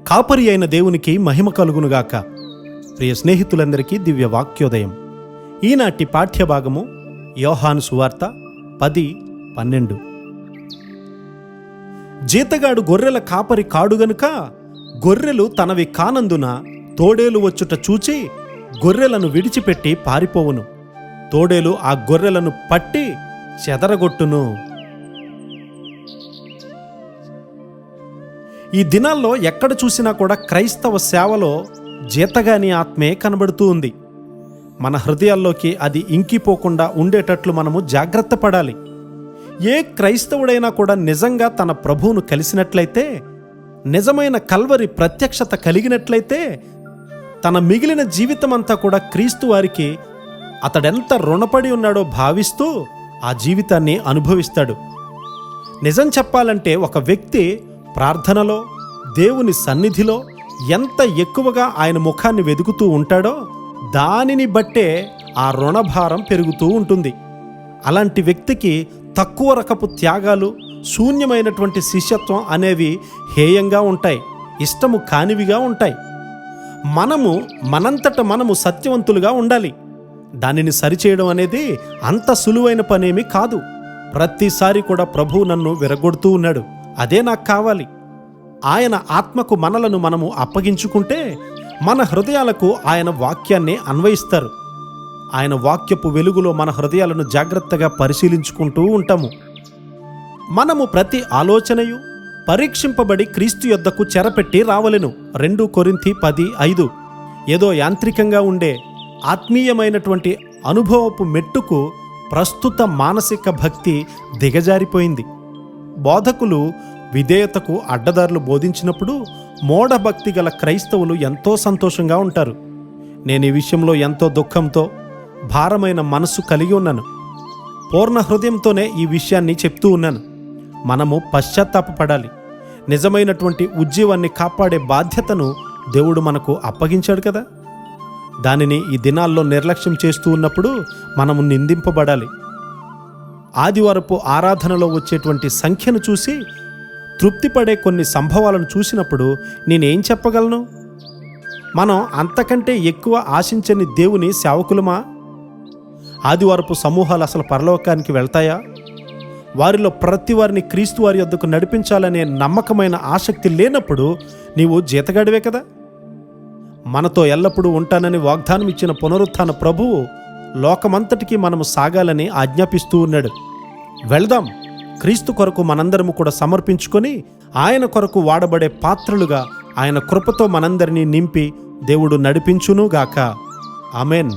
కాపరి అయిన దేవునికి మహిమ కలుగునుగాక. ప్రియ స్నేహితులందరికీ దివ్య వాక్యోదయం. ఈనాటి పాఠ్యభాగము యోహాను సువార్త 10:12. జీతగాడు గొర్రెల కాపరి కాడు గనుక గొర్రెలు తనవి కానందున తోడేలు వచ్చుట చూచి గొర్రెలను విడిచిపెట్టి పారిపోవును. తోడేలు ఆ గొర్రెలను పట్టి చెదరగొట్టును. ఈ దినాల్లో ఎక్కడ చూసినా కూడా క్రైస్తవ సేవలో జీతగాని ఆత్మే కనబడుతూ ఉంది. మన హృదయాల్లోకి అది ఇంకిపోకుండా ఉండేటట్లు మనము జాగ్రత్త పడాలి. ఏ క్రైస్తవుడైనా కూడా నిజంగా తన ప్రభువును కలిసినట్లయితే, నిజమైన కల్వరి ప్రత్యక్షత కలిగినట్లయితే, తన మిగిలిన జీవితమంతా కూడా క్రీస్తు వారికి అతడెంత రుణపడి ఉన్నాడో భావిస్తూ ఆ జీవితాన్ని అనుభవిస్తాడు. నిజం చెప్పాలంటే ఒక వ్యక్తి ప్రార్థనలో, దేవుని సన్నిధిలో ఎంత ఎక్కువగా ఆయన ముఖాన్ని వెదుకుతూ ఉంటాడో దానిని బట్టే ఆ రుణభారం పెరుగుతూ ఉంటుంది. అలాంటి వ్యక్తికి తక్కువ రకపు త్యాగాలు, శూన్యమైనటువంటి శిష్యత్వం అనేవి హేయంగా ఉంటాయి, ఇష్టము కానివిగా ఉంటాయి. మనంతట మనము సత్యవంతులుగా ఉండాలి. దానిని సరిచేయడం అనేది అంత సులువైన పనేమీ కాదు. ప్రతిసారి కూడా ప్రభువు నన్ను విరగొడుతూ ఉన్నాడు, అదే నాకు కావాలి. ఆయన ఆత్మకు మనలను మనము అప్పగించుకుంటే మన హృదయాలకు ఆయన వాక్యాన్ని అన్వయిస్తారు. ఆయన వాక్యపు వెలుగులో మన హృదయాలను జాగ్రత్తగా పరిశీలించుకుంటూ ఉంటాము. మనము ప్రతి ఆలోచనయు పరీక్షింపబడి క్రీస్తు యొద్దకు చెరపెట్టి రావలెను. 2 కొరింథీ 10:5. ఏదో యాంత్రికంగా ఉండే ఆత్మీయమైనటువంటి అనుభవపు మెట్టుకు ప్రస్తుత మానసిక భక్తి దిగజారిపోయింది. బోధకులు విధేయతకు అడ్డదారులు బోధించినప్పుడు మూఢభక్తి గల క్రైస్తవులు ఎంతో సంతోషంగా ఉంటారు. నేను ఈ విషయంలో ఎంతో దుఃఖంతో, భారమైన మనస్సు కలిగి ఉన్నాను. పూర్ణ హృదయంతోనే ఈ విషయాన్ని చెప్తూ ఉన్నాను. మనము పశ్చాత్తాపపడాలి. నిజమైనటువంటి ఉజ్జీవాన్ని కాపాడే బాధ్యతను దేవుడు మనకు అప్పగించాడు కదా. దానిని ఈ దినాల్లో నిర్లక్ష్యం చేస్తూ ఉన్నప్పుడు మనము నిందింపబడాలి. ఆదివారపు ఆరాధనలో వచ్చేటువంటి సంఖ్యను చూసి తృప్తిపడే కొన్ని సంభవాలను చూసినప్పుడు నేనేం చెప్పగలను? మనం అంతకంటే ఎక్కువ ఆశించని దేవుని సేవకులమా? ఆదివారపు సమూహాలు అసలు పరలోకానికి వెళ్తాయా? వారిలో ప్రతి వారిని క్రీస్తు వారి యొద్దకు నడిపించాలనే నమ్మకమైన ఆసక్తి లేనప్పుడు నీవు జీతగాడివే కదా. మనతో ఎల్లప్పుడూ ఉంటానని వాగ్దానం ఇచ్చిన పునరుత్థాన ప్రభువు లోకమంతటికీ మనము సాగాలని ఆజ్ఞాపిస్తూ ఉన్నాడు. వెళ్దాం. క్రీస్తు కొరకు మనందరము కూడా సమర్పించుకొని ఆయన కొరకు వాడబడే పాత్రలుగా ఆయన కృపతో మనందరినీ నింపి దేవుడు నడిపించునుగాక. ఆమెన్.